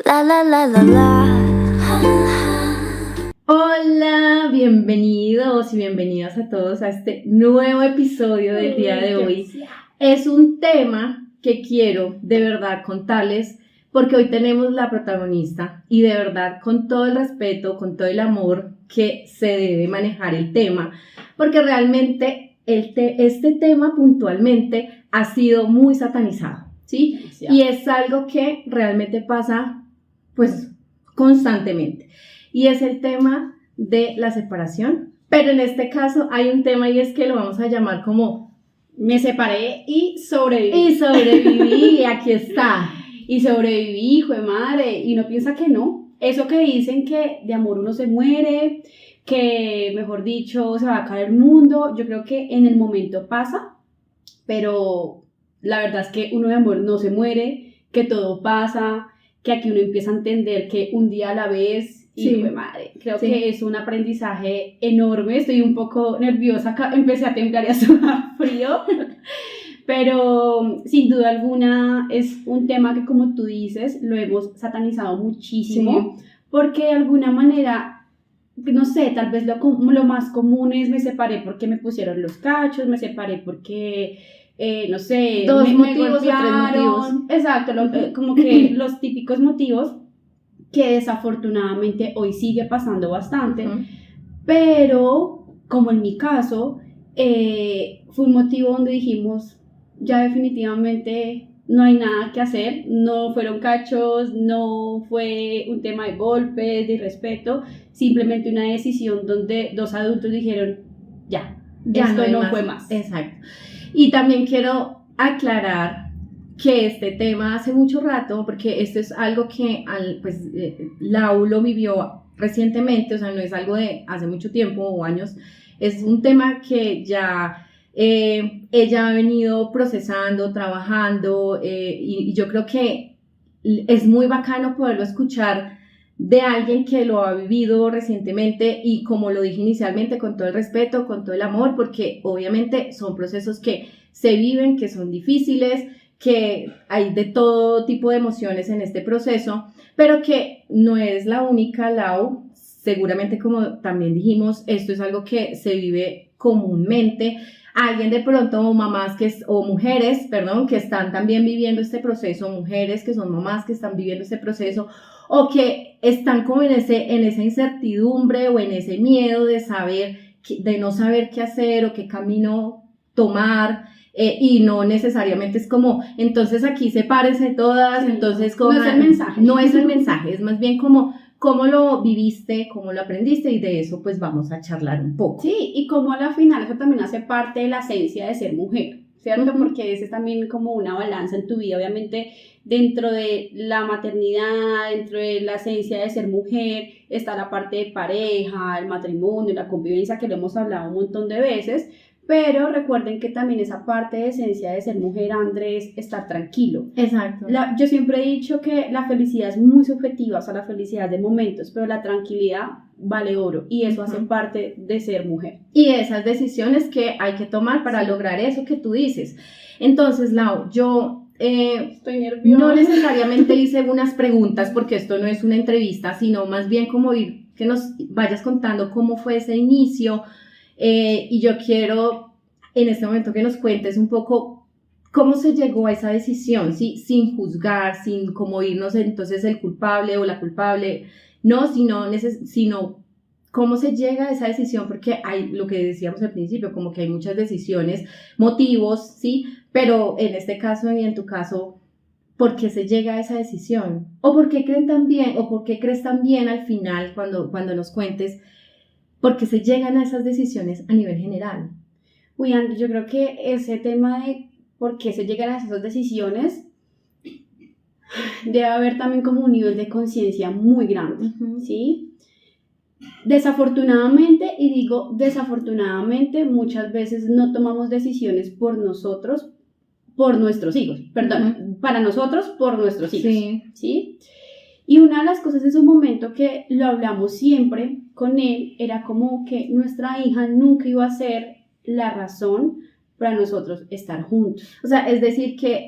La la la la la. Hola, bienvenidos y bienvenidas a todos a este nuevo episodio del día de hoy. Es un tema que quiero de verdad contarles porque hoy tenemos la protagonista y de verdad con todo el respeto, con todo el amor que se debe manejar el tema, porque realmente este tema puntualmente ha sido muy satanizado, ¿sí? Demasiado. Y es algo que realmente pasa pues constantemente. Y es el tema de la separación, pero en este caso hay un tema y es que lo vamos a llamar como Me separé y sobreviví. y sobreviví, y aquí está. Y sobreviví, hijo de madre. Y uno piensa que no. Eso que dicen que de amor uno se muere, que mejor dicho se va a caer el mundo. Yo creo que en el momento pasa, pero la verdad es que uno de amor no se muere, que todo pasa, que aquí uno empieza a entender que un día a la vez. Sí. Hijo de madre, creo Sí. que es un aprendizaje enorme. Estoy un poco nerviosa, empecé a temblar y a sudar frío. Pero sin duda alguna es un tema que, como tú dices, lo hemos satanizado muchísimo, porque de alguna manera, no sé, tal vez lo más común es me separé porque me pusieron los cachos, me separé porque, no sé, Dos me motivos o tres golpearon. motivos. Exacto, como que los típicos motivos que desafortunadamente hoy sigue pasando bastante. Ujú. Pero, como en mi caso, fue un motivo donde dijimos, ya definitivamente no hay nada que hacer, no fueron cachos, no fue un tema de golpes, de irrespeto, simplemente una decisión donde dos adultos dijeron, ya esto hay no fue más. Exacto. Y también quiero aclarar que este tema hace mucho rato, porque esto es algo que Lau lo vivió recientemente, o sea, no es algo de hace mucho tiempo o años, es un tema que ya ella ha venido procesando, trabajando, y yo creo que es muy bacano poderlo escuchar de alguien que lo ha vivido recientemente y, como lo dije inicialmente, con todo el respeto, con todo el amor, porque obviamente son procesos que se viven, que son difíciles, que hay de todo tipo de emociones en este proceso, pero que no es la única, Lau. Seguramente, como también dijimos, esto es algo que se vive comúnmente. Alguien de pronto, o mamás o mujeres, perdón, que están también viviendo este proceso, mujeres que son mamás que están viviendo este proceso, o que están como en esa incertidumbre o en ese miedo de no saber qué hacer o qué camino tomar. Y no necesariamente es como, entonces aquí sepárense todas, Sí, entonces no es el mensaje. No es el mensaje, es más bien como cómo lo viviste, cómo lo aprendiste, y de eso pues vamos a charlar un poco. Sí, y como a la final eso también hace parte de la esencia de ser mujer, ¿cierto? Ujú. Porque ese es también como una balanza en tu vida, obviamente dentro de la maternidad, dentro de la esencia de ser mujer, está la parte de pareja, el matrimonio, la convivencia, que lo hemos hablado un montón de veces, pero recuerden que también esa parte de esencia de ser mujer, Andrés, estar tranquilo. Exacto. Yo siempre he dicho que la felicidad es muy subjetiva, o sea, la felicidad de momentos, pero la tranquilidad vale oro, y eso hace parte de ser mujer. Y esas decisiones que hay que tomar para lograr eso que tú dices. Entonces, Lau, yo Estoy nerviosa. no necesariamente hice unas preguntas, porque esto no es una entrevista, sino más bien como que nos vayas contando cómo fue ese inicio, y yo quiero en este momento que nos cuentes un poco cómo se llegó a esa decisión, ¿sí? Sin juzgar, sin como irnos entonces el culpable o la culpable, no, sino cómo se llega a esa decisión, porque hay lo que decíamos al principio, como que hay muchas decisiones, motivos, ¿sí? Pero en este caso y en tu caso, ¿por qué se llega a esa decisión? ¿O por qué crees también al final, cuando nos cuentes, por qué se llegan a esas decisiones a nivel general? Uy, Andrés, yo creo que ese tema de por qué se llegan a esas decisiones debe haber también como un nivel de conciencia muy grande, ¿sí? Desafortunadamente, y digo desafortunadamente, muchas veces no tomamos decisiones por nosotros, por nuestros hijos, perdón, para nosotros, por nuestros hijos, ¿sí? Y una de las cosas en su momento que lo hablamos siempre con él era como que nuestra hija nunca iba a ser la razón para nosotros estar juntos. O sea, es decir que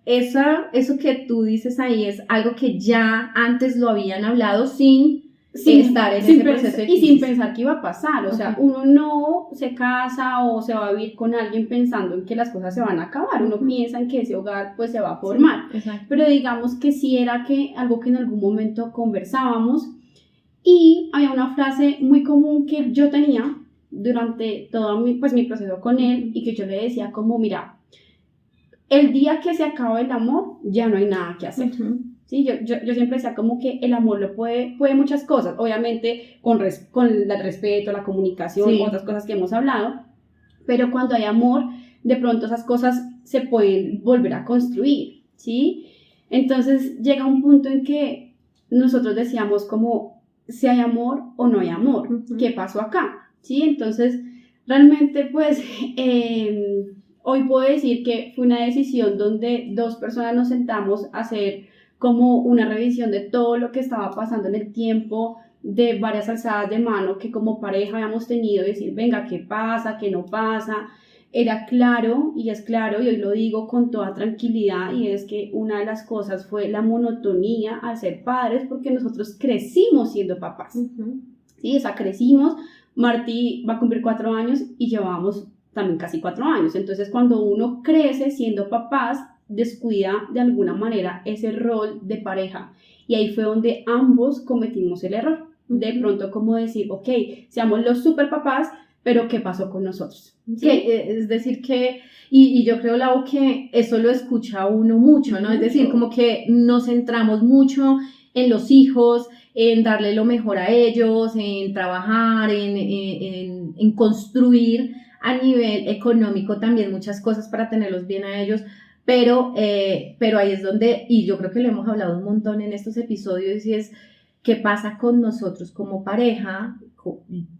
eso que tú dices ahí es algo que ya antes lo habían hablado sin estar en ese proceso de y sin crisis. pensar que iba a pasar, o sea, Ok. uno no se casa o se va a vivir con alguien pensando en que las cosas se van a acabar, uno piensa en que ese hogar pues se va a formar, Sí, exacto. pero digamos que sí era algo que en algún momento conversábamos y había una frase muy común que yo tenía durante todo mi proceso con él y que yo le decía como, mira, el día que se acaba el amor ya no hay nada que hacer. Ujú. Sí, yo siempre decía como que el amor lo puede muchas cosas, obviamente con el respeto, la comunicación, Sí. otras cosas que hemos hablado, pero cuando hay amor, de pronto esas cosas se pueden volver a construir, ¿sí? Entonces llega un punto en que nosotros decíamos como si hay amor o no hay amor, Ujú. ¿qué pasó acá? ¿Sí? Entonces realmente pues hoy puedo decir que fue una decisión donde dos personas nos sentamos a hacer como una revisión de todo lo que estaba pasando en el tiempo, de varias alzadas de mano que como pareja habíamos tenido, decir, venga, ¿qué pasa? ¿Qué no pasa? Era claro, y es claro, y hoy lo digo con toda tranquilidad, y es que una de las cosas fue la monotonía al ser padres, porque nosotros crecimos siendo papás, Ujú. ¿sí? O sea, crecimos, Martí va a cumplir 4 años y llevábamos también casi 4 años, entonces cuando uno crece siendo papás, descuida de alguna manera ese rol de pareja y ahí fue donde ambos cometimos el error de Ujú. pronto como decir, ok, seamos los super papás, pero ¿qué pasó con nosotros? Sí, es decir que, y yo creo, Lau, que eso lo escucha uno mucho, ¿no? Es decir, Mucho. como que nos centramos mucho en los hijos, en darle lo mejor a ellos, en trabajar, en construir a nivel económico también muchas cosas para tenerlos bien a ellos, pero ahí es donde, y yo creo que lo hemos hablado un montón en estos episodios, y es qué pasa con nosotros como pareja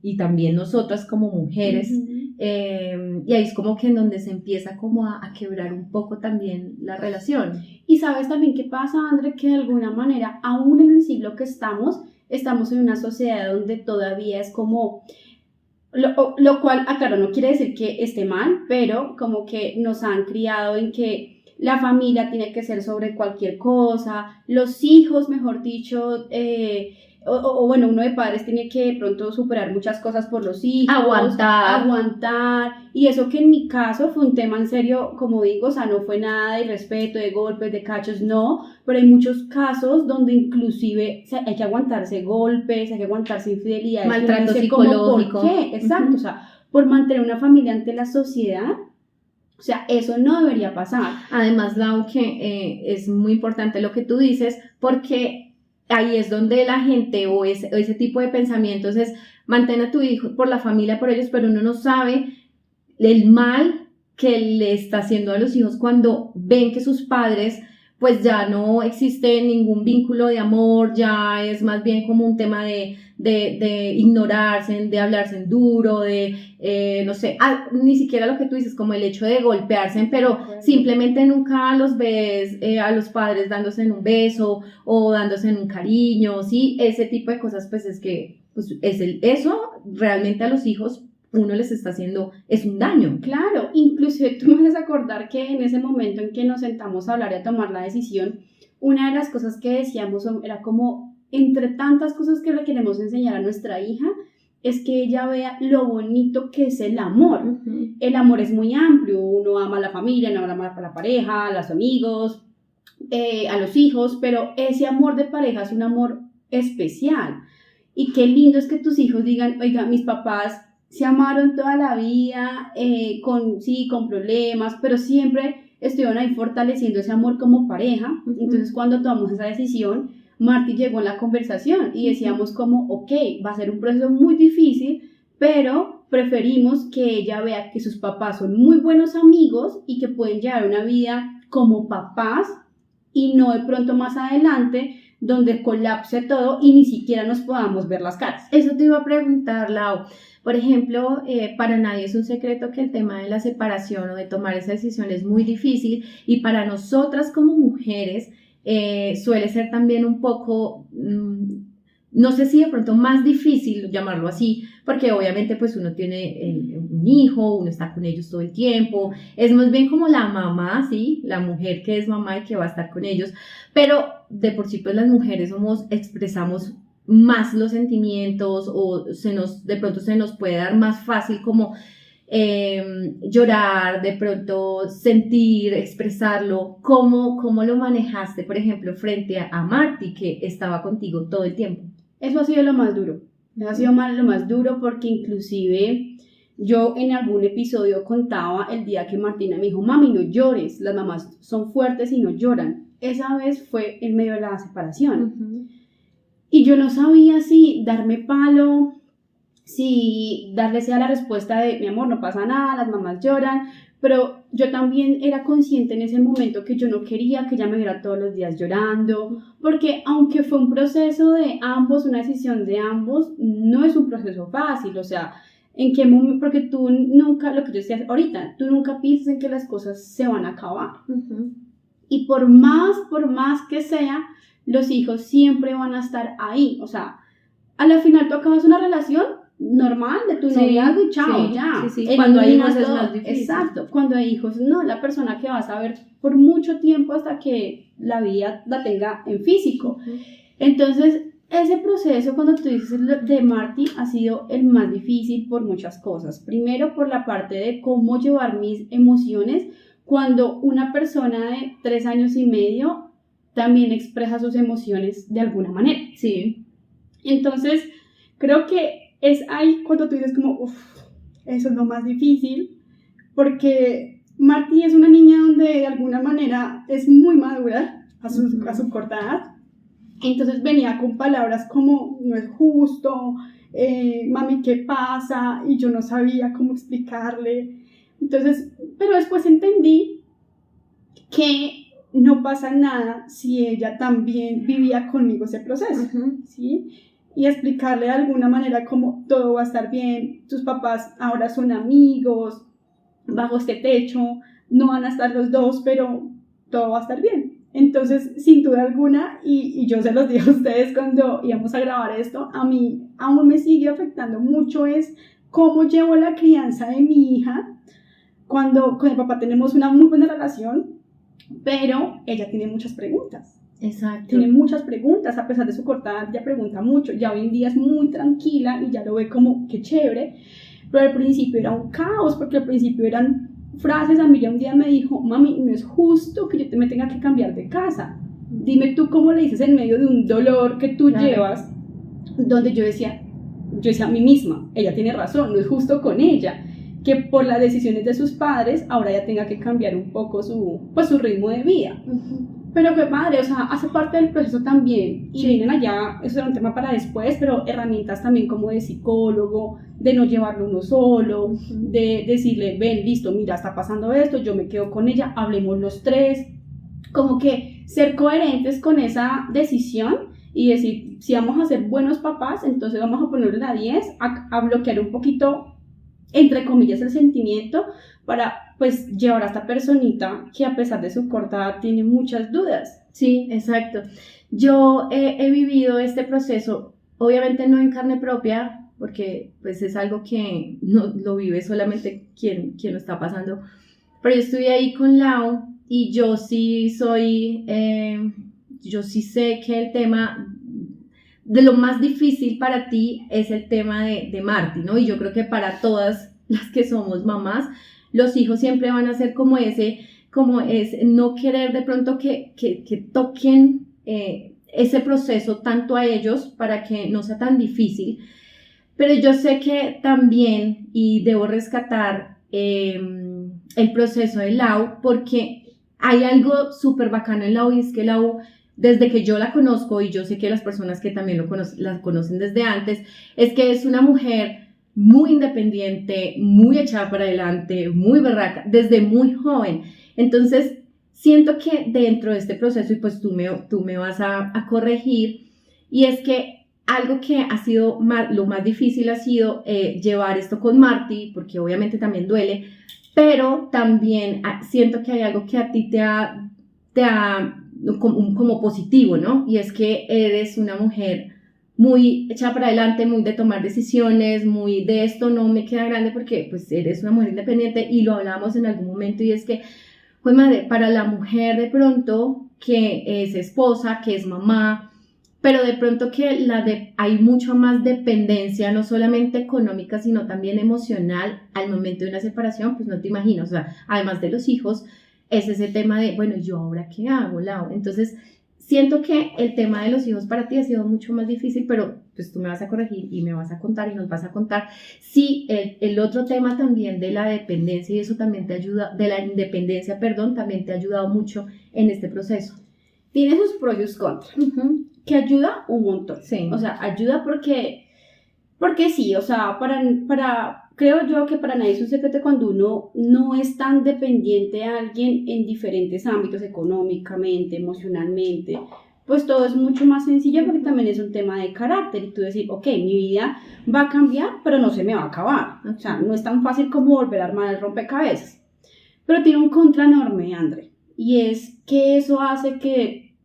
y también nosotras como mujeres. Y ahí es como que en donde se empieza como a quebrar un poco también la relación. Y sabes también qué pasa, André, que de alguna manera, aún en el siglo que estamos en una sociedad donde todavía es como, lo cual, claro, no quiere decir que esté mal, pero como que nos han criado en que la familia tiene que ser sobre cualquier cosa, los hijos, mejor dicho, bueno, uno de padres tiene que de pronto superar muchas cosas por los hijos, aguantar, y eso que en mi caso fue un tema en serio, como digo, o sea, no fue nada de irrespeto, de golpes, de cachos, no, pero hay muchos casos donde inclusive hay que aguantarse golpes, hay que aguantarse infidelidades, maltrato psicológico. ¿por qué? Exacto, o sea, por mantener una familia ante la sociedad. O sea, eso no debería pasar. Además, Lau, que es muy importante lo que tú dices, porque ahí es donde la gente o ese tipo de pensamientos es mantén a tu hijo por la familia, por ellos, pero uno no sabe el mal que le está haciendo a los hijos cuando ven que sus padres pues ya no existe ningún vínculo de amor, ya es más bien como un tema de ignorarse, de hablarse en duro, no sé, ni siquiera lo que tú dices, como el hecho de golpearse, pero simplemente nunca los ves a los padres dándose en un beso o dándose en un cariño, ¿sí? Ese tipo de cosas, pues es que pues, eso realmente a los hijos uno les está haciendo, es un daño. Claro, inclusive tú me haces acordar que en ese momento en que nos sentamos a hablar y a tomar la decisión, una de las cosas que decíamos era como, entre tantas cosas que le queremos enseñar a nuestra hija, es que ella vea lo bonito que es el amor. Uh-huh. El amor es muy amplio, uno ama a la familia, uno ama a la pareja, a los amigos, a los hijos, pero ese amor de pareja es un amor especial. Y qué lindo es que tus hijos digan, oiga, mis papás se amaron toda la vida, con problemas, pero siempre estuvieron ahí fortaleciendo ese amor como pareja. Uh-huh. Entonces cuando tomamos esa decisión, Marty llegó en la conversación y decíamos como, ok, va a ser un proceso muy difícil, pero preferimos que ella vea que sus papás son muy buenos amigos y que pueden llevar una vida como papás y no de pronto más adelante donde colapse todo y ni siquiera nos podamos ver las caras. Eso te iba a preguntar, Lau. Por ejemplo, para nadie es un secreto que el tema de la separación o de tomar esa decisión es muy difícil y para nosotras como mujeres suele ser también un poco no sé si de pronto más difícil llamarlo así, porque obviamente pues uno tiene un hijo, uno está con ellos todo el tiempo, es más bien como la mamá, ¿sí? La mujer que es mamá y que va a estar con ellos, pero de por sí pues las mujeres expresamos más los sentimientos o de pronto se nos puede dar más fácil como llorar, de pronto sentir, expresarlo. ¿Cómo lo manejaste, por ejemplo, frente a Marty, que estaba contigo todo el tiempo? Eso ha sido lo más duro. Eso ha sido lo más duro porque inclusive yo en algún episodio contaba el día que Martina me dijo, mami, no llores, las mamás son fuertes y no lloran. Esa vez fue en medio de la separación. Uh-huh. Y yo no sabía si darme palo, si darle sea la respuesta de, mi amor, no pasa nada, las mamás lloran, pero yo también era consciente en ese momento que yo no quería que ella me viera todos los días llorando, porque aunque fue un proceso de ambos, una decisión de ambos, no es un proceso fácil, o sea, ¿en qué momento? Porque tú nunca, lo que yo decía ahorita, tú nunca piensas en que las cosas se van a acabar. Uh-huh. Y por más que sea, los hijos siempre van a estar ahí, o sea, a la final tú acabas una relación normal de tu noviazgo y chao, sí, ya. Sí. Cuando hay hijos es todo. más difícil. Exacto, cuando hay hijos no, la persona que vas a ver por mucho tiempo hasta que la vida la tenga en físico. Uh-huh. Entonces, ese proceso cuando tú dices el de Marty ha sido el más difícil por muchas cosas. Primero por la parte de cómo llevar mis emociones cuando una persona de 3 años y medio también expresa sus emociones de alguna manera. Sí. Entonces, creo que es ahí cuando tú dices como, uff, eso es lo más difícil, porque Marty es una niña donde de alguna manera es muy madura a su corta edad, entonces venía con palabras como, no es justo, mami, ¿qué pasa? Y yo no sabía cómo explicarle, entonces, pero después entendí que no pasa nada si ella también vivía conmigo ese proceso, Uh-huh. ¿sí? Y explicarle de alguna manera como todo va a estar bien, tus papás ahora son amigos, bajo este techo, no van a estar los dos, pero todo va a estar bien. Entonces, sin duda alguna, y yo se los dije a ustedes cuando íbamos a grabar esto, a mí aún me sigue afectando mucho es cómo llevo la crianza de mi hija, cuando con el papá tenemos una muy buena relación, pero ella tiene muchas preguntas. Exacto. Tiene muchas preguntas, a pesar de su corta edad, ya pregunta mucho, ya hoy en día es muy tranquila y ya lo ve como que chévere, pero al principio era un caos, porque al principio eran frases, a mí ya un día me dijo, mami, no es justo que yo me tenga que cambiar de casa, dime tú cómo le dices en medio de un dolor que tú llevas, donde yo decía a mí misma, ella tiene razón, no es justo con ella, que por las decisiones de sus padres, ahora ella tenga que cambiar un poco su ritmo de vida. Uh-huh. Pero qué padre, o sea, hace parte del proceso también, y vienen allá, eso era un tema para después, pero herramientas también como de psicólogo, de no llevarlo uno solo, Uh-huh. de decirle, ven, listo, mira, está pasando esto, yo me quedo con ella, hablemos los tres, como que ser coherentes con esa decisión y decir, si vamos a ser buenos papás, entonces vamos a ponerle la 10, a bloquear un poquito, entre comillas, el sentimiento, para pues llevar a esta personita que a pesar de su corta edad tiene muchas dudas. Sí, exacto. Yo he vivido este proceso, obviamente no en carne propia, porque pues es algo que no lo vive solamente quien lo está pasando, pero yo estuve ahí con Lau y yo sí sé que el tema de lo más difícil para ti es el tema de Marty, ¿no? Y yo creo que para todas las que somos mamás, los hijos siempre van a ser como es no querer de pronto que toquen ese proceso tanto a ellos para que no sea tan difícil, pero yo sé que también, y debo rescatar el proceso de Lau, porque hay algo súper bacano en Lau, y es que Lau, desde que yo la conozco, y yo sé que las personas que también la conocen desde antes, es que es una mujer muy independiente, muy echada para adelante, muy berraca, desde muy joven. Entonces, siento que dentro de este proceso, y pues tú me vas a corregir, y es que algo que ha sido lo más difícil ha sido llevar esto con Marty, porque obviamente también duele, pero también siento que hay algo que a ti te ha como positivo, ¿no? Y es que eres una mujer muy echada para adelante, muy de tomar decisiones, muy de esto no me queda grande porque pues eres una mujer independiente y lo hablábamos en algún momento y es que, pues madre, para la mujer de pronto que es esposa, que es mamá, pero de pronto que hay mucha más dependencia, no solamente económica, sino también emocional al momento de una separación, pues no te imaginas, o sea, además de los hijos, es ese tema de, bueno, ¿yo ahora qué hago, Lau? Entonces, siento que el tema de los hijos para ti ha sido mucho más difícil, pero pues tú me vas a corregir y me vas a contar y nos vas a contar si el otro tema también de la dependencia y eso también te ayuda, de la independencia, perdón, también te ha ayudado mucho en este proceso. Tiene sus pros y sus contras, que ayuda un montón. Sí. O sea, ayuda porque sí, o sea, creo yo que para nadie es un secreto cuando uno no es tan dependiente de alguien en diferentes ámbitos, económicamente, emocionalmente, pues todo es mucho más sencillo porque también es un tema de carácter y tú decir, ok, mi vida va a cambiar, pero no se me va a acabar. O sea, no es tan fácil como volver a armar el rompecabezas. Pero tiene un contra enorme, André, y es que eso hace que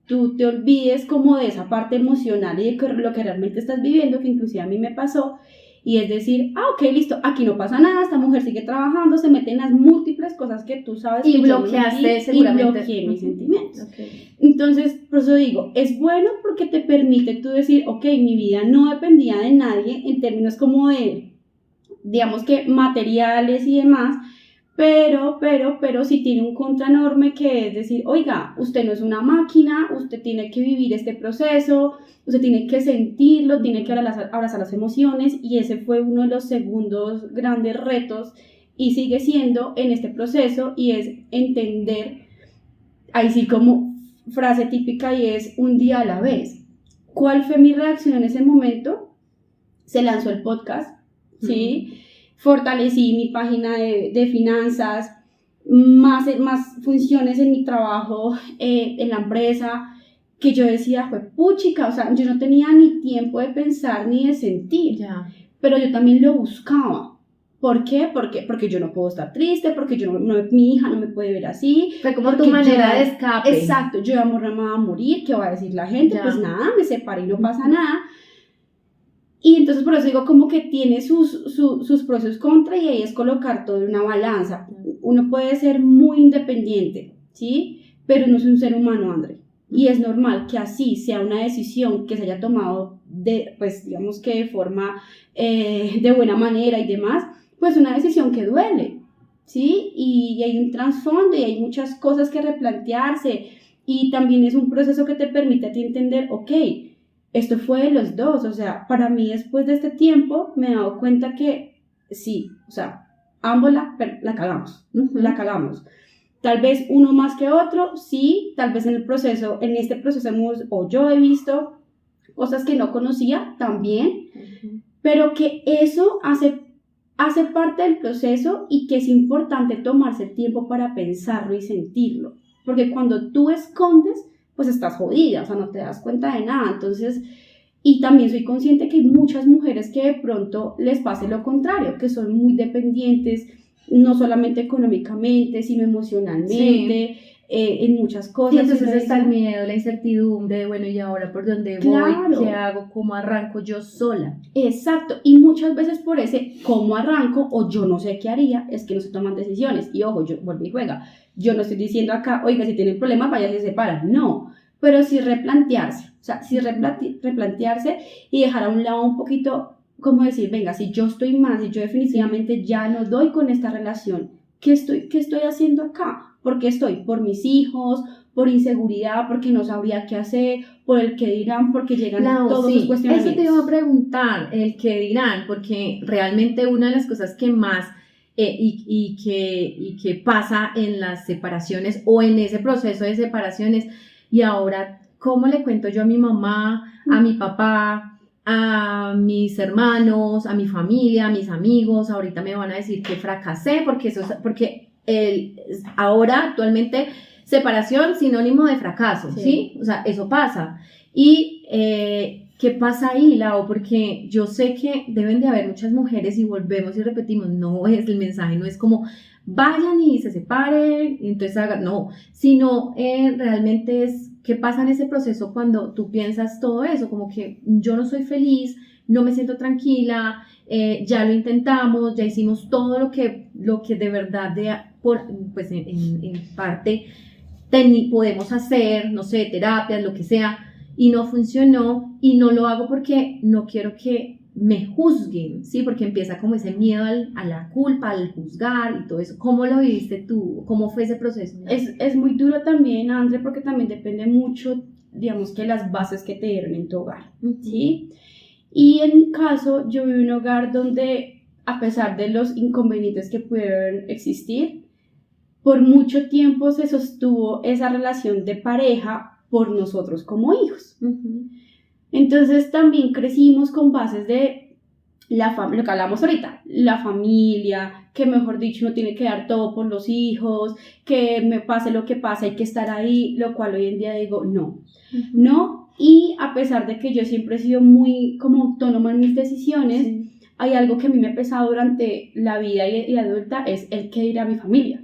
tú te olvides como de esa parte emocional y de lo que realmente estás viviendo, que inclusive a mí me pasó, y es decir, ok, listo, aquí no pasa nada, esta mujer sigue trabajando, se mete en las múltiples cosas que tú sabes. Y bloqueaste seguramente. Y bloqueé mis sentimientos. Okay. Entonces, por eso digo, es bueno porque te permite tú decir, ok, mi vida no dependía de nadie en términos como de, digamos que materiales y demás, pero sí tiene un contra enorme que es decir, oiga, usted no es una máquina, usted tiene que vivir este proceso, usted tiene que sentirlo, tiene que abrazar las emociones y ese fue uno de los segundos grandes retos y sigue siendo en este proceso y es entender, ahí sí como frase típica y es un día a la vez. ¿Cuál fue mi reacción en ese momento? Se lanzó el podcast, ¿sí? Fortalecí mi página de finanzas, más funciones en mi trabajo, en la empresa, que yo decía, fue puchica, o sea, yo no tenía ni tiempo de pensar ni de sentir, pero yo también lo buscaba. ¿Por qué? Porque yo no puedo estar triste, porque mi hija no me puede ver así. Fue como tu manera de escape. Exacto, yo ya me va a morir, ¿qué va a decir la gente? Pues nada, me separé y no pasa nada. Y entonces por eso digo como que tiene sus pros y sus contras y ahí es colocar todo en una balanza. Uno puede ser muy independiente, ¿sí? Pero no es un ser humano, André. Y es normal que así sea una decisión que se haya tomado pues digamos que de forma de buena manera y demás, pues una decisión que duele, ¿sí? Y hay un trasfondo y hay muchas cosas que replantearse y también es un proceso que te permite a ti entender, ok, esto fue de los dos, o sea, para mí después de este tiempo me he dado cuenta que sí, o sea, ambos la cagamos, la cagamos. Tal vez uno más que otro, sí, tal vez en este proceso yo he visto cosas que no conocía también, pero que eso hace parte del proceso y que es importante tomarse el tiempo para pensarlo y sentirlo, porque cuando tú escondes, pues estás jodida, o sea, no te das cuenta de nada, entonces, y también soy consciente que hay muchas mujeres que de pronto les pase lo contrario, que son muy dependientes, no solamente económicamente, sino emocionalmente, en muchas cosas. Sí, entonces está el miedo, la incertidumbre de, bueno, ¿y ahora por dónde voy? ¿Qué hago? ¿Cómo arranco yo sola? Exacto, y muchas veces por ese cómo arranco o yo no sé qué haría, es que no se toman decisiones, y ojo, yo vuelvo y juega. Yo no estoy diciendo acá, oiga, si tienen problemas, vaya, se separan. No, pero sí replantearse. O sea, sí replantearse y dejar a un lado un poquito, como decir, venga, si yo estoy mal, si yo definitivamente ya no doy con esta relación, ¿qué estoy haciendo acá? ¿Por qué estoy? ¿Por mis hijos? ¿Por inseguridad? ¿Porque no sabría qué hacer? ¿Por el qué dirán? Porque llegan todos los cuestionamientos. Eso te iba a preguntar, el qué dirán, porque realmente una de las cosas que más... y que pasa en las separaciones o en ese proceso de separaciones y ahora, ¿cómo le cuento yo a mi mamá, a mi papá, a mis hermanos, a mi familia, a mis amigos? Ahorita me van a decir que fracasé porque ahora actualmente separación sinónimo de fracaso, ¿sí? O sea, eso pasa. Y, ¿qué pasa ahí, Lau? Porque yo sé que deben de haber muchas mujeres y volvemos y repetimos, no es el mensaje, no es como vayan y se separen, y entonces hagan, no, sino realmente es qué pasa en ese proceso cuando tú piensas todo eso, como que yo no soy feliz, no me siento tranquila, ya lo intentamos, ya hicimos todo lo que de verdad pues en parte podemos hacer, no sé, terapias, lo que sea, y no funcionó, y no lo hago porque no quiero que me juzguen, ¿sí? Porque empieza como ese miedo a la culpa, al juzgar y todo eso. ¿Cómo lo viviste tú? ¿Cómo fue ese proceso? Es muy duro también, André, porque también depende mucho, digamos, que las bases que te dieron en tu hogar, ¿sí? Y en mi caso, yo viví en un hogar donde, a pesar de los inconvenientes que pudieron existir, por mucho tiempo se sostuvo esa relación de pareja por nosotros como hijos. Entonces también crecimos con bases de lo que hablamos ahorita, la familia, que mejor dicho uno tiene que dar todo por los hijos, que me pase lo que pase, hay que estar ahí, lo cual hoy en día digo no, no, y a pesar de que yo siempre he sido muy como autónoma en mis decisiones, hay algo que a mí me ha pesado durante la vida y adulta, es el qué dirá mi familia.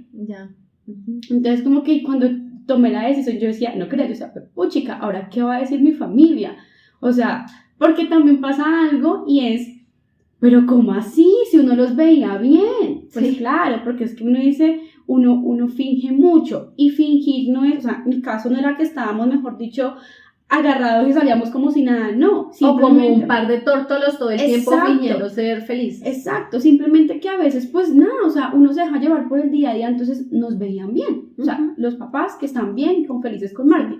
Entonces como que cuando tomé la decisión yo decía, no creo, yo decía, puchica, ahora qué va a decir mi familia, o sea, porque también pasa algo y es, pero ¿cómo así? Si uno los veía bien, pues claro, porque es que uno dice, uno finge mucho, y fingir no es, o sea, mi caso no era que estábamos, mejor dicho, agarrados y salíamos como si nada, no. O como un par de tórtolos todo el tiempo fingiendo ser felices. Exacto, simplemente que a veces pues nada, o sea, uno se deja llevar por el día a día, entonces nos veían bien, o sea, los papás que están bien, con felices con Marty.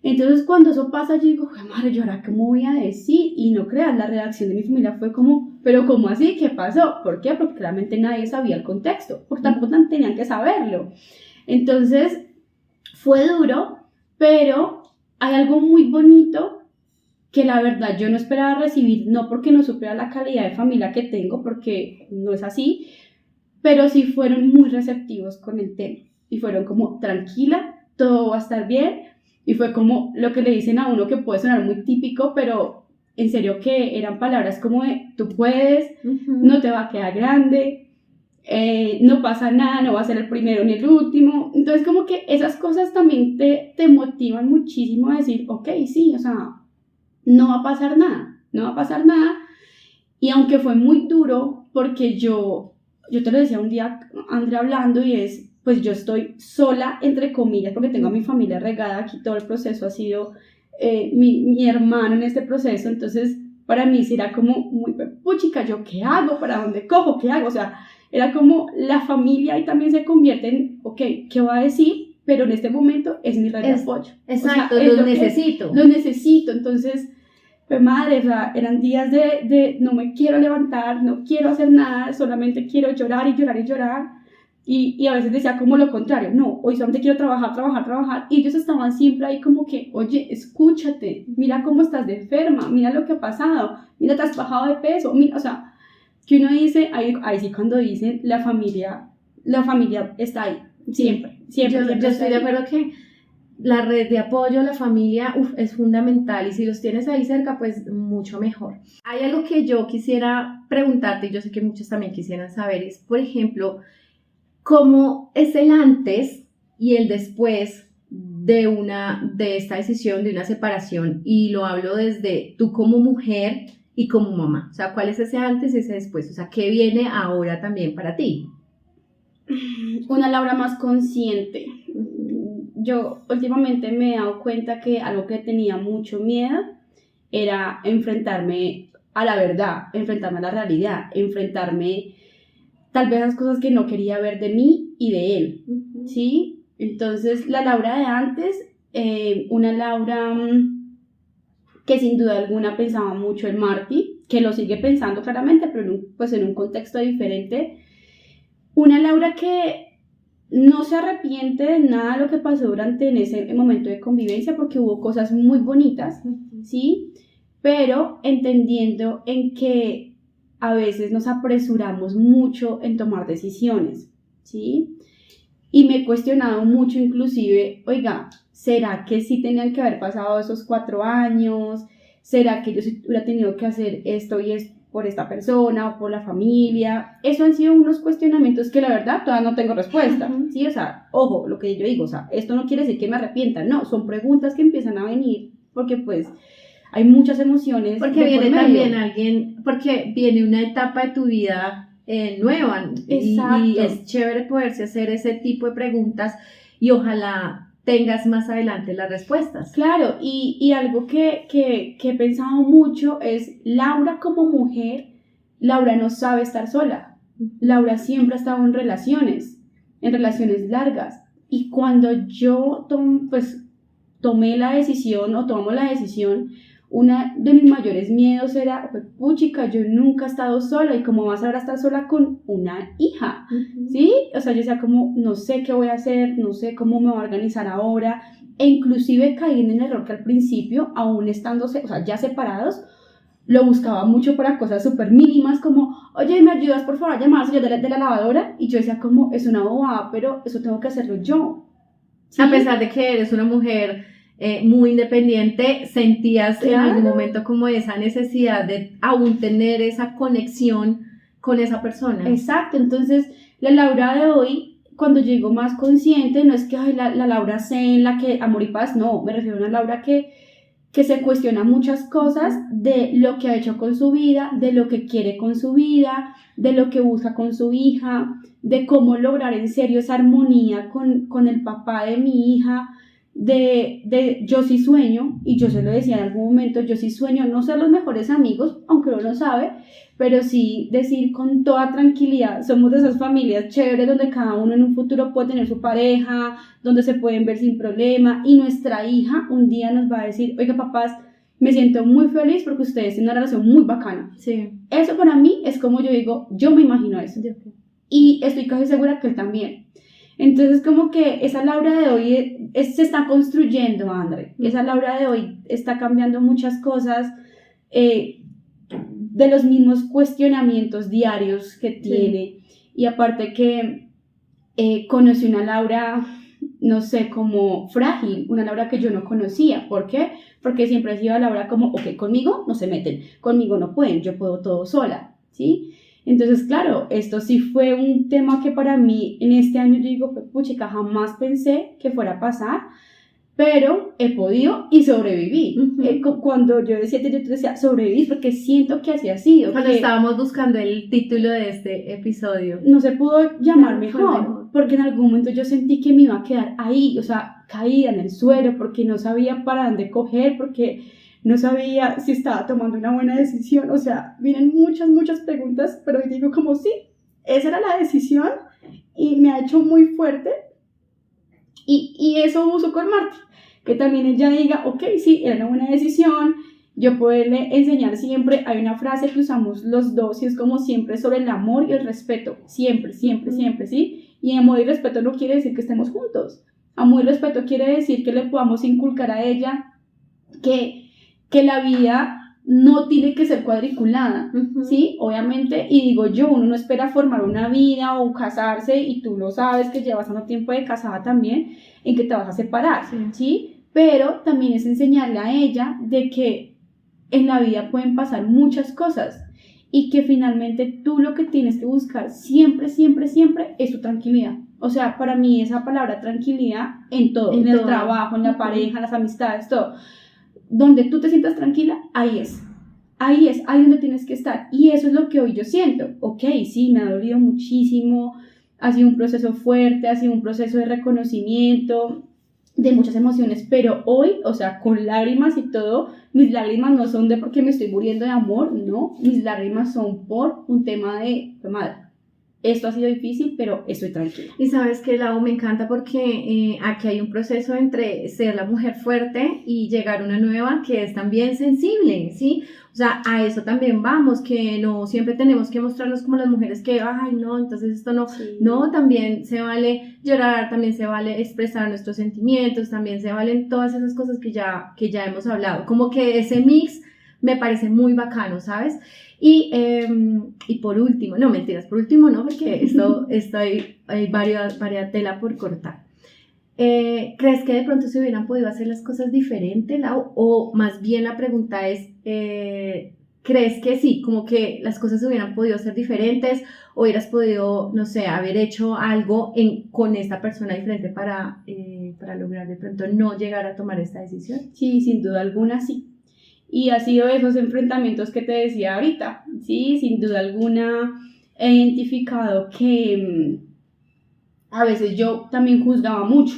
Entonces cuando eso pasa yo digo, madre, ¿yo ahora qué me voy a decir? Y no creas, la reacción de mi familia fue como, ¿pero cómo así? ¿Qué pasó? ¿Por qué? Porque claramente nadie sabía el contexto, porque tampoco tenían que saberlo. Entonces fue duro, pero hay algo muy bonito que la verdad yo no esperaba recibir, no porque no supiera la calidad de familia que tengo, porque no es así, pero sí fueron muy receptivos con el tema y fueron como, tranquila, todo va a estar bien, y fue como lo que le dicen a uno que puede sonar muy típico, pero en serio que eran palabras como de, tú puedes, no te va a quedar grande, no pasa nada, no va a ser el primero ni el último. Entonces como que esas cosas también te motivan muchísimo a decir, ok, sí, o sea, no va a pasar nada, no va a pasar nada. Y aunque fue muy duro, porque yo te lo decía un día, Andrea, hablando, y es, pues yo estoy sola, entre comillas, porque tengo a mi familia regada aquí, todo el proceso ha sido mi hermano en este proceso, entonces para mí sí era como muy, puchica, ¿yo qué hago? ¿Para dónde cojo? ¿Qué hago? O sea, era como la familia y también se convierte en, ok, ¿qué va a decir? Pero en este momento es mi red de apoyo. Exacto, o sea, lo necesito. Lo necesito, entonces, pues madre, o sea, eran días de no me quiero levantar, no quiero hacer nada, solamente quiero llorar y llorar y llorar. Y a veces decía como lo contrario, no, hoy solamente quiero trabajar, y ellos estaban siempre ahí como que, oye, escúchate, mira cómo estás de enferma, mira lo que ha pasado, mira, te has bajado de peso, mira, o sea, que uno dice, ahí sí cuando dicen la familia está ahí, siempre. Yo estoy de acuerdo que la red de apoyo, la familia, es fundamental, y si los tienes ahí cerca, pues mucho mejor. Hay algo que yo quisiera preguntarte, y yo sé que muchos también quisieran saber, es, por ejemplo, ¿cómo es el antes y el después de esta decisión, de una separación? Y lo hablo desde tú como mujer y como mamá. O sea, ¿cuál es ese antes y ese después? O sea, ¿qué viene ahora también para ti? Una Laura más consciente. Yo últimamente me he dado cuenta que algo que tenía mucho miedo era enfrentarme a la verdad, enfrentarme a la realidad, enfrentarme tal vez a las cosas que no quería ver de mí y de él, ¿sí? Entonces, la Laura de antes, una Laura que sin duda alguna pensaba mucho en Marty, que lo sigue pensando claramente, pero en un contexto diferente. Una Laura que no se arrepiente de nada de lo que pasó durante en ese momento de convivencia, porque hubo cosas muy bonitas, ¿sí? Pero entendiendo en que a veces nos apresuramos mucho en tomar decisiones, ¿sí? y me he cuestionado mucho inclusive, oiga, ¿será que sí tenían que haber pasado esos 4 años? ¿Será que yo sí hubiera tenido que hacer esto y esto por esta persona o por la familia? Eso han sido unos cuestionamientos que la verdad todavía no tengo respuesta, ¿sí? O sea, ojo, lo que yo digo, o sea, esto no quiere decir que me arrepienta, no, son preguntas que empiezan a venir porque pues hay muchas emociones. Porque de viene por medio. también alguien, porque viene una etapa de tu vida nueva Exacto. y es chévere poderse hacer ese tipo de preguntas y ojalá tengas más adelante las respuestas. Claro, y algo que he pensado mucho es, Laura como mujer, Laura no sabe estar sola. Laura siempre ha estado en relaciones largas. Y cuando yo tomé la decisión o tomo la decisión, una de mis mayores miedos era, puchica, yo nunca he estado sola y cómo vas a ahora estar sola con una hija, ¿sí? O sea, yo decía como, no sé qué voy a hacer, no sé cómo me voy a organizar ahora, e inclusive caí en el error que al principio, aún estando, o sea, ya separados, lo buscaba mucho para cosas súper mínimas como, oye, ¿me ayudas por favor a llamar al señor de la lavadora? Y yo decía como, es una bobada, pero eso tengo que hacerlo yo, ¿sí? A pesar de que eres una mujer muy independiente, sentías en algún momento como esa necesidad de aún tener esa conexión con esa persona. Exacto, entonces la Laura de hoy, cuando llego más consciente, no es que ay, la Laura zen, la que amor y paz, no, me refiero a una Laura que se cuestiona muchas cosas de lo que ha hecho con su vida, de lo que quiere con su vida, de lo que busca con su hija, de cómo lograr en serio esa armonía con el papá de mi hija, de yo sí sueño, y yo se lo decía en algún momento, yo sí sueño no ser los mejores amigos, aunque uno lo sabe, pero sí decir con toda tranquilidad, somos de esas familias chéveres donde cada uno en un futuro puede tener su pareja, donde se pueden ver sin problema, y nuestra hija un día nos va a decir, oiga papás, me siento muy feliz porque ustedes tienen una relación muy bacana. Sí. Eso para mí es como yo digo, yo me imagino eso, y estoy casi segura que él también. Entonces como que esa Laura de hoy se está construyendo, André. Esa Laura de hoy está cambiando muchas cosas de los mismos cuestionamientos diarios que tiene. Y aparte que conocí una Laura, no sé, como frágil, una Laura que yo no conocía. ¿Por qué? Porque siempre ha sido Laura como, ok, conmigo no se meten, conmigo no pueden, yo puedo todo sola, ¿sí? Entonces, claro, esto sí fue un tema que para mí en este año yo digo, puchica, jamás pensé que fuera a pasar, pero he podido y sobreviví. Cuando yo decía, yo te decía, sobreviví porque siento que así ha sido. Cuando estábamos buscando el título de este episodio. No se pudo llamar mejor, porque en algún momento yo sentí que me iba a quedar ahí, o sea, caída en el suelo, porque no sabía para dónde coger, porque no sabía si estaba tomando una buena decisión, o sea, vienen muchas preguntas, pero hoy digo como sí, esa era la decisión y me ha hecho muy fuerte y eso uso con Marti, que también ella diga, ok, sí, era una buena decisión, yo poderle enseñar siempre, hay una frase que usamos los dos y es como siempre sobre el amor y el respeto, siempre, ¿sí? Y amor y respeto no quiere decir que estemos juntos, amor y respeto quiere decir que le podamos inculcar a ella que la vida no tiene que ser cuadriculada, ¿sí? Obviamente, y digo yo, uno no espera formar una vida o casarse, y tú lo sabes que llevas tanto tiempo de casada también, en que te vas a separar, ¿sí? Pero también es enseñarle a ella de que en la vida pueden pasar muchas cosas, y que finalmente tú lo que tienes que buscar siempre es tu tranquilidad. O sea, para mí esa palabra tranquilidad en todo, en el trabajo, en la pareja, en las amistades, todo. Donde tú te sientas tranquila, ahí es donde tienes que estar, y eso es lo que hoy yo siento. Ok, sí, me ha dolido muchísimo, ha sido un proceso fuerte, ha sido un proceso de reconocimiento, de muchas emociones, pero hoy, o sea, con lágrimas y todo, mis lágrimas no son de porque me estoy muriendo de amor, no, mis lágrimas son por un tema de, madre, esto ha sido difícil, pero estoy tranquila. Y sabes que, Lau, me encanta porque aquí hay un proceso entre ser la mujer fuerte y llegar a una nueva que es también sensible, ¿sí? O sea, a eso también vamos, que no siempre tenemos que mostrarnos como las mujeres que, ay, no, entonces esto no, sí. No, también se vale llorar, también se vale expresar nuestros sentimientos, también se valen todas esas cosas que ya hemos hablado, como que ese mix me parece muy bacano, ¿sabes? Y por último, no mentiras, por último no, porque hay varias tela por cortar. ¿Crees que de pronto se hubieran podido hacer las cosas diferente, Lau? O más bien la pregunta es, ¿crees que sí, como que las cosas se hubieran podido hacer diferentes? ¿O hubieras podido, no sé, haber hecho algo con esta persona diferente para lograr de pronto no llegar a tomar esta decisión? Sí, sin duda alguna sí. Y ha sido esos enfrentamientos que te decía ahorita, sí, sin duda alguna he identificado que a veces yo también juzgaba mucho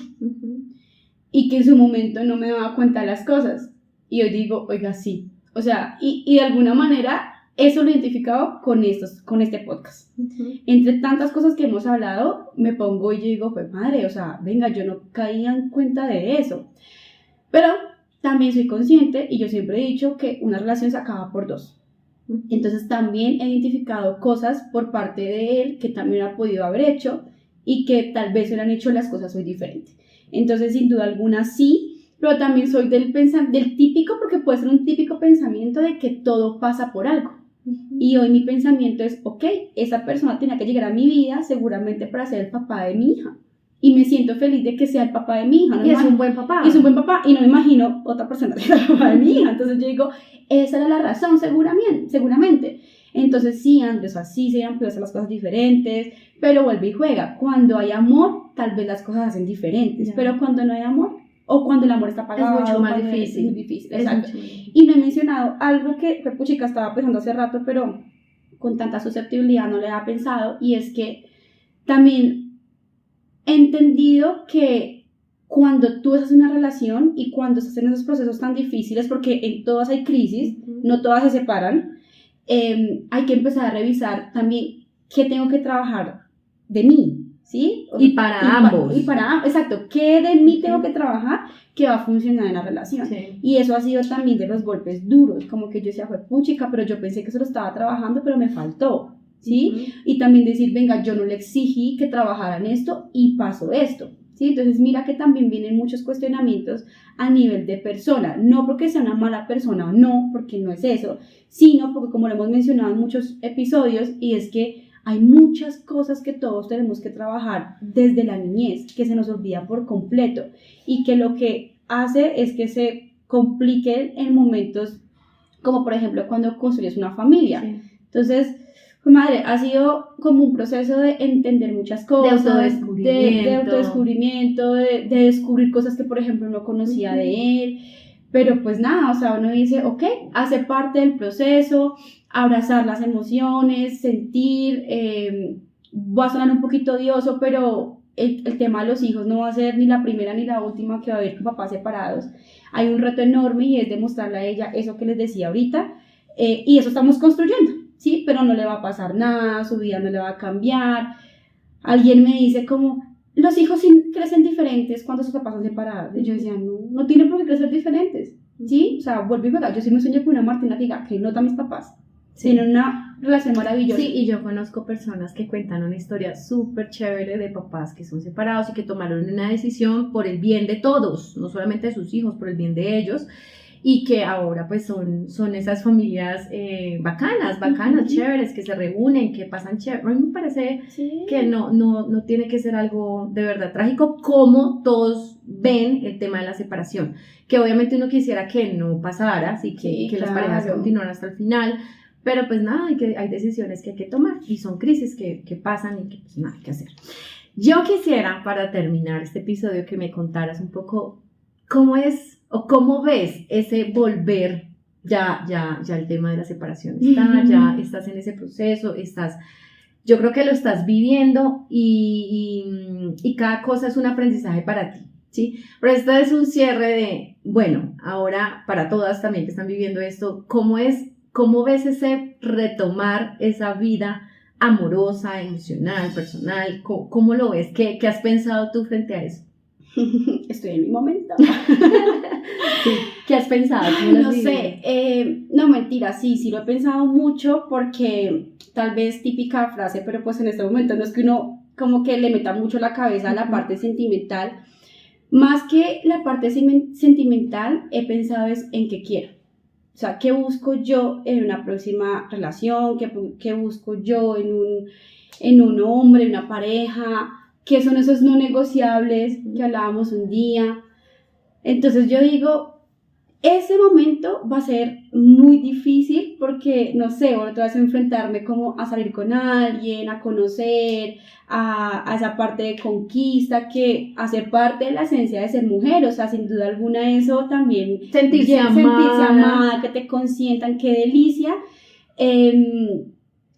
y que en su momento no me daba cuenta de las cosas. Y hoy digo, oiga, sí. O sea, y de alguna manera eso lo he identificado con este podcast. Entre tantas cosas que hemos hablado, me pongo y yo digo, pues madre, o sea, venga, yo no caía en cuenta de eso. Pero también soy consciente, y yo siempre he dicho que una relación se acaba por dos. Entonces también he identificado cosas por parte de él que también ha podido haber hecho y que tal vez se le han hecho las cosas hoy diferentes. Entonces, sin duda alguna, sí, pero también soy del típico, porque puede ser un típico pensamiento de que todo pasa por algo. Y hoy mi pensamiento es, ok, esa persona tenía que llegar a mi vida seguramente para ser el papá de mi hija. Y me siento feliz de que sea el papá de mi hija. Y es un buen papá. Y es un buen papá, y no me imagino otra persona ser el papá de mi hija. Entonces yo digo, esa era la razón, seguramente. Entonces sí, Andrés, así se han podido hacer las cosas diferentes, pero vuelve y juega. Cuando hay amor, tal vez las cosas se hacen diferentes, pero cuando no hay amor, o cuando el amor está apagado, es mucho más difícil. Es muy difícil, exacto. Y no he mencionado algo que, puchica, estaba pensando hace rato, pero con tanta susceptibilidad no le había pensado, y es que también he entendido que cuando tú estás en una relación y cuando estás en esos procesos tan difíciles, porque en todas hay crisis, no todas se separan, hay que empezar a revisar también qué tengo que trabajar de mí, ¿sí? Y para ambos. Exacto, qué de mí tengo que trabajar que va a funcionar en la relación. Sí. Y eso ha sido también de los golpes duros, como que yo decía, fue puchica, pero yo pensé que eso lo estaba trabajando, pero me faltó, ¿sí? Y también decir, venga, yo no le exigí que trabajara en esto y pasó esto, ¿sí? Entonces mira que también vienen muchos cuestionamientos a nivel de persona, no porque sea una mala persona o no, porque no es eso, sino porque, como lo hemos mencionado en muchos episodios, y es que hay muchas cosas que todos tenemos que trabajar desde la niñez, que se nos olvida por completo, y que lo que hace es que se complique en momentos como, por ejemplo, cuando construyes una familia. Sí. Entonces, madre, ha sido como un proceso de entender muchas cosas, de autodescubrimiento, de descubrir cosas que, por ejemplo, no conocía de él. Pero pues nada, o sea, uno dice, ok, hace parte del proceso, abrazar las emociones, sentir, va a sonar un poquito odioso, pero el tema de los hijos no va a ser ni la primera ni la última que va a haber papás separados. Hay un reto enorme y es demostrarle a ella eso que les decía ahorita, y eso estamos construyendo, ¿sí? Pero no le va a pasar nada, su vida no le va a cambiar. Alguien me dice como, los hijos crecen diferentes cuando sus papás son separados. Y yo decía, no tienen por qué crecer diferentes, ¿sí? O sea, vuelvo y juega. Yo sí me sueño con una Martina que diga que nota a mis papás. Sí. Tienen una relación maravillosa. Sí, y yo conozco personas que cuentan una historia súper chévere de papás que son separados y que tomaron una decisión por el bien de todos, no solamente de sus hijos, por el bien de ellos, y que ahora pues son esas familias bacanas, chéveres, que se reúnen, que pasan chévere. A mí me parece que no tiene que ser algo de verdad trágico, como todos ven el tema de la separación, que obviamente uno quisiera que no pasara, así que las parejas continúan hasta el final, pero pues nada, hay decisiones que hay que tomar, y son crisis que pasan y que pues nada hay que hacer. Yo quisiera, para terminar este episodio, que me contaras un poco cómo es o cómo ves ese volver, ya el tema de la separación está, ya estás en ese proceso, yo creo que lo estás viviendo y cada cosa es un aprendizaje para ti, ¿sí? Pero esto es un cierre de, bueno, ahora para todas también que están viviendo esto, ¿cómo ves ese retomar esa vida amorosa, emocional, personal? ¿Cómo lo ves? ¿Qué has pensado tú frente a eso? Estoy en mi momento. Sí. ¿Qué has pensado? No sé, no, mentira, sí lo he pensado mucho, porque tal vez típica frase, pero pues en este momento no es que uno como que le meta mucho la cabeza a la parte sentimental. Más que la parte sentimental, he pensado es en qué quiero, O sea, ¿qué busco yo en una próxima relación? ¿Qué busco yo en un hombre, en una pareja? ¿Qué son esos no negociables que hablábamos un día? Entonces yo digo, ese momento va a ser muy difícil porque, no sé, otra vez enfrentarme como a salir con alguien, a conocer, a esa parte de conquista que hace parte de la esencia de ser mujer, o sea, sin duda alguna eso también, Sentirse amada. que te consientan, qué delicia.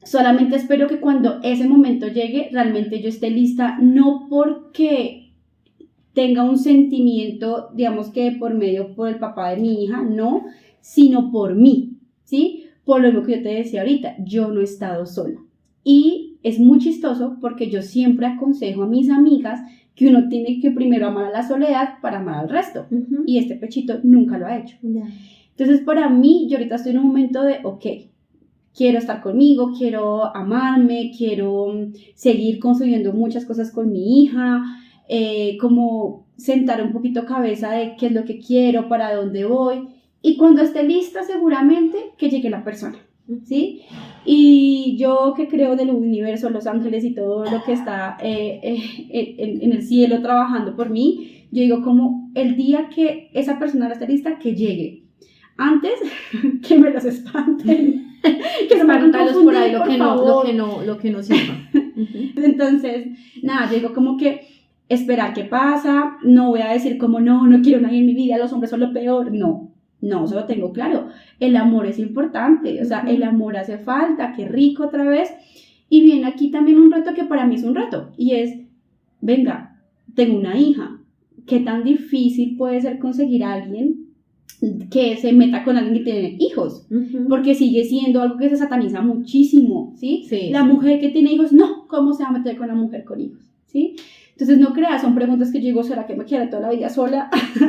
Solamente espero que cuando ese momento llegue, realmente yo esté lista, no porque tenga un sentimiento, digamos que por medio por el papá de mi hija, no, sino por mí, ¿sí? Por lo que yo te decía ahorita, yo no he estado sola. Y es muy chistoso porque yo siempre aconsejo a mis amigas que uno tiene que primero amar a la soledad para amar al resto. Y este pechito nunca lo ha hecho. Entonces, para mí, yo ahorita estoy en un momento de, ok, quiero estar conmigo, quiero amarme, quiero seguir construyendo muchas cosas con mi hija, como sentar un poquito cabeza de qué es lo que quiero, para dónde voy, y cuando esté lista seguramente que llegue la persona, ¿sí? Y yo que creo del universo, los ángeles y todo lo que está en el cielo trabajando por mí, yo digo como el día que esa persona esté lista, que llegue. Antes que me los espanten, que no me hagan Espántalos por ahí confundir, lo que no sirva. Entonces, nada, yo digo como que esperar qué pasa, no voy a decir como no quiero nadie en mi vida, los hombres son lo peor, no, eso lo tengo claro, el amor es importante, o sea, el amor hace falta, qué rico otra vez, y viene aquí también un reto que para mí es un reto, y es, venga, tengo una hija, ¿qué tan difícil puede ser conseguir a alguien que se meta con alguien que tiene hijos? Porque sigue siendo algo que se sataniza muchísimo, ¿sí? La mujer que tiene hijos, no, ¿cómo se va a meter con la mujer con hijos? ¿Sí? Entonces no creas, son preguntas que yo digo, ¿será que me quedaré toda la vida sola?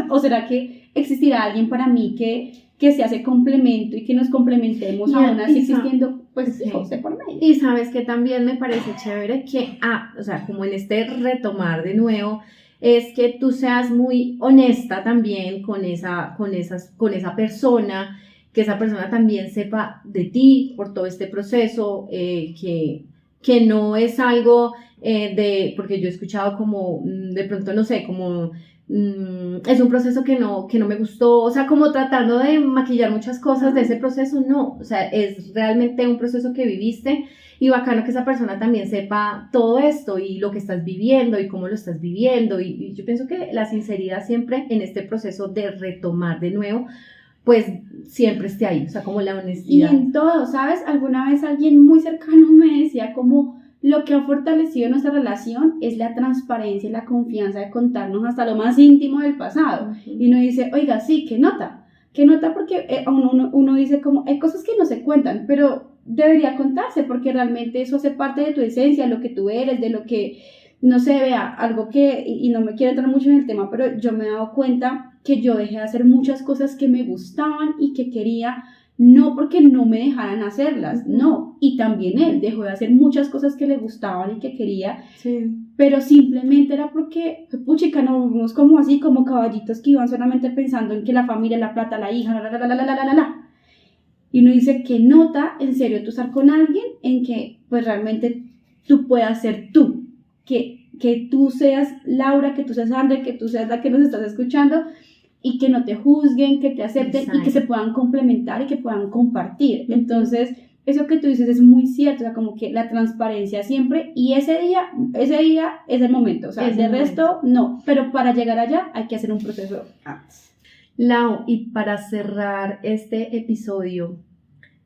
¿O será que existirá alguien para mí que se hace complemento y que nos complementemos aún así existiendo pues hijos de por medio? Y sabes que también me parece chévere que, o sea, como en este retomar de nuevo, es que tú seas muy honesta también con esa persona, que esa persona también sepa de ti por todo este proceso, que no es algo porque yo he escuchado como, de pronto no sé, como es un proceso que no me gustó, o sea, como tratando de maquillar muchas cosas de ese proceso, no, o sea, es realmente un proceso que viviste y bacano que esa persona también sepa todo esto y lo que estás viviendo y cómo lo estás viviendo y yo pienso que la sinceridad siempre en este proceso de retomar de nuevo, pues siempre esté ahí, o sea, como la honestidad. Y en todo, ¿sabes? Alguna vez alguien muy cercano me decía como lo que ha fortalecido nuestra relación es la transparencia y la confianza de contarnos hasta lo más íntimo del pasado. Y uno dice, oiga, sí, ¿qué nota? ¿Qué nota? Porque uno dice como, hay cosas que no se cuentan, pero debería contarse porque realmente eso hace parte de tu esencia, lo que tú eres, de lo que, no sé, vea, algo que, y no me quiero entrar mucho en el tema, pero yo me he dado cuenta que yo dejé de hacer muchas cosas que me gustaban y que quería, no porque no me dejaran hacerlas, no, y también él dejó de hacer muchas cosas que le gustaban y que quería, pero simplemente era porque, puchica, nos vimos como así, como caballitos que iban solamente pensando en que la familia, la plata, la hija, y uno dice, ¿qué nota en serio tú estar con alguien en que pues realmente tú puedas ser tú, que tú seas Laura, que tú seas André, que tú seas la que nos estás escuchando, y que no te juzguen, que te acepten y que se puedan complementar y que puedan compartir. Entonces, eso que tú dices es muy cierto, o sea, como que la transparencia siempre, y ese día es el momento, o sea, de resto no, pero para llegar allá hay que hacer un proceso antes. Lau, y para cerrar este episodio,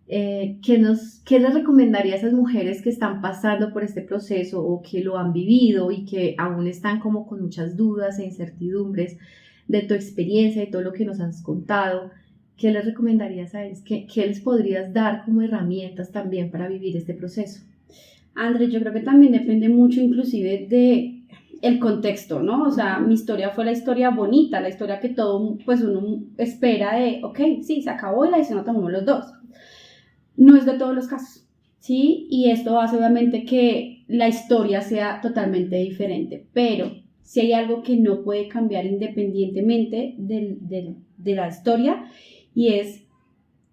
¿qué les recomendaría a esas mujeres que están pasando por este proceso o que lo han vivido y que aún están como con muchas dudas e incertidumbres de tu experiencia y todo lo que nos has contado? ¿Qué les recomendarías a ellos? ¿Qué les podrías dar como herramientas también para vivir este proceso? André, yo creo que también depende mucho inclusive de el contexto, ¿no? O sea, mi historia fue la historia bonita, la historia que todo, pues uno espera de, ok, sí, se acabó y la decisión la tomamos los dos. No es de todos los casos, ¿sí? Y esto hace obviamente que la historia sea totalmente diferente, pero si hay algo que no puede cambiar independientemente de la historia, y es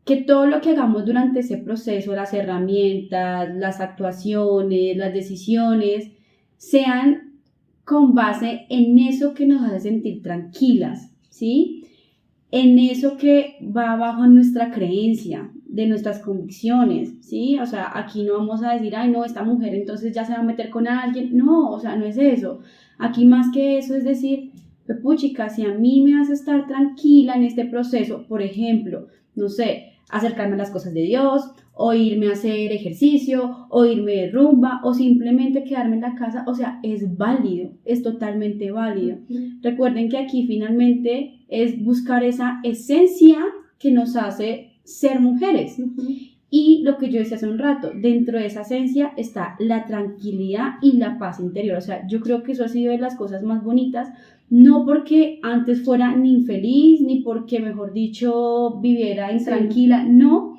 que todo lo que hagamos durante ese proceso, las herramientas, las actuaciones, las decisiones, sean con base en eso que nos hace sentir tranquilas, ¿sí? En eso que va bajo nuestra creencia, de nuestras convicciones, ¿sí? O sea, aquí no vamos a decir, ay, no, esta mujer entonces ya se va a meter con alguien. No, o sea, no es eso. Aquí más que eso es decir, puchica, si a mí me hace estar tranquila en este proceso, por ejemplo, no sé, acercarme a las cosas de Dios, o irme a hacer ejercicio, o irme de rumba, o simplemente quedarme en la casa, o sea, es válido, es totalmente válido. Recuerden que aquí finalmente es buscar esa esencia que nos hace ser mujeres. Y lo que yo decía hace un rato, dentro de esa esencia está la tranquilidad y la paz interior. O sea, yo creo que eso ha sido de las cosas más bonitas, no porque antes fuera ni infeliz, ni porque, mejor dicho, viviera intranquila, no,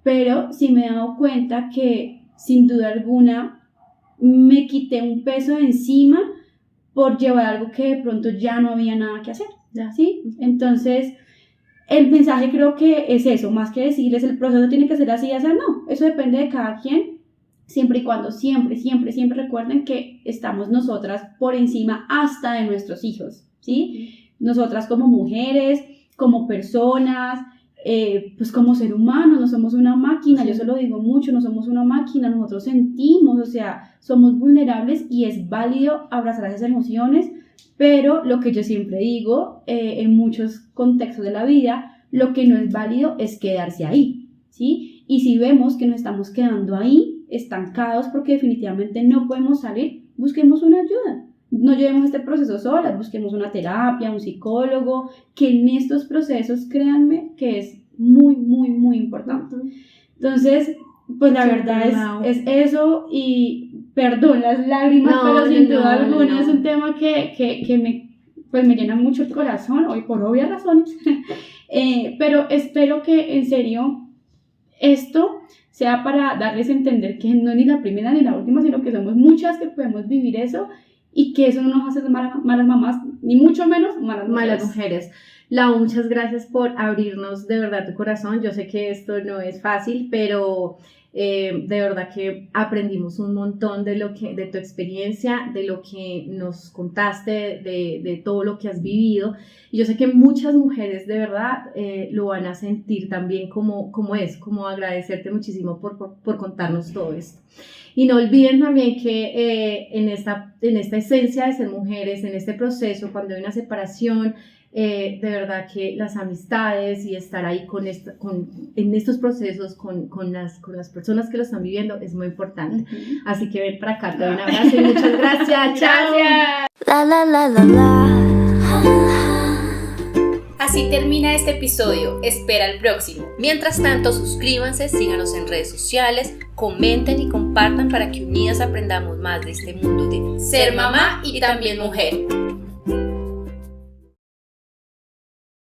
pero sí me he dado cuenta que, sin duda alguna, me quité un peso de encima por llevar algo que de pronto ya no había nada que hacer, ¿sí? Entonces, el mensaje creo que es eso, más que decirles el proceso tiene que ser así, así, no, eso depende de cada quien, siempre y cuando siempre recuerden que estamos nosotras por encima hasta de nuestros hijos, ¿sí? Nosotras como mujeres, como personas, pues como ser humano, no somos una máquina, yo se lo digo mucho, no somos una máquina, nosotros sentimos, o sea, somos vulnerables y es válido abrazar esas emociones, pero lo que yo siempre digo, en muchos contextos de la vida, lo que no es válido es quedarse ahí, ¿sí? Y si vemos que nos estamos quedando ahí, estancados, porque definitivamente no podemos salir, busquemos una ayuda. No llevemos este proceso solas, busquemos una terapia, un psicólogo, que en estos procesos, créanme, que es muy importante. Entonces, pues la verdad es eso, y perdón las lágrimas, pero sin duda alguna es un tema que me llena mucho el corazón, hoy por obvias razones, pero espero que en serio esto sea para darles a entender que no es ni la primera ni la última, sino que somos muchas que podemos vivir eso, y que eso no nos hace malas mamás, ni mucho menos malas mujeres. Lau, muchas gracias por abrirnos de verdad tu corazón. Yo sé que esto no es fácil, pero de verdad que aprendimos un montón de tu experiencia, de lo que nos contaste, de todo lo que has vivido. Y yo sé que muchas mujeres de verdad lo van a sentir también como agradecerte muchísimo por contarnos todo esto. Y no olviden también que en esta esencia de ser mujeres, en este proceso, cuando hay una separación, de verdad que las amistades y estar ahí en estos procesos con las personas que lo están viviendo es muy importante. Así que ven para acá, te doy un abrazo y muchas gracias. ¡Chao! La la la la la. Así termina este episodio, espera el próximo. Mientras tanto, suscríbanse, síganos en redes sociales, comenten y compartan para que unidas aprendamos más de este mundo de ser mamá y también mujer.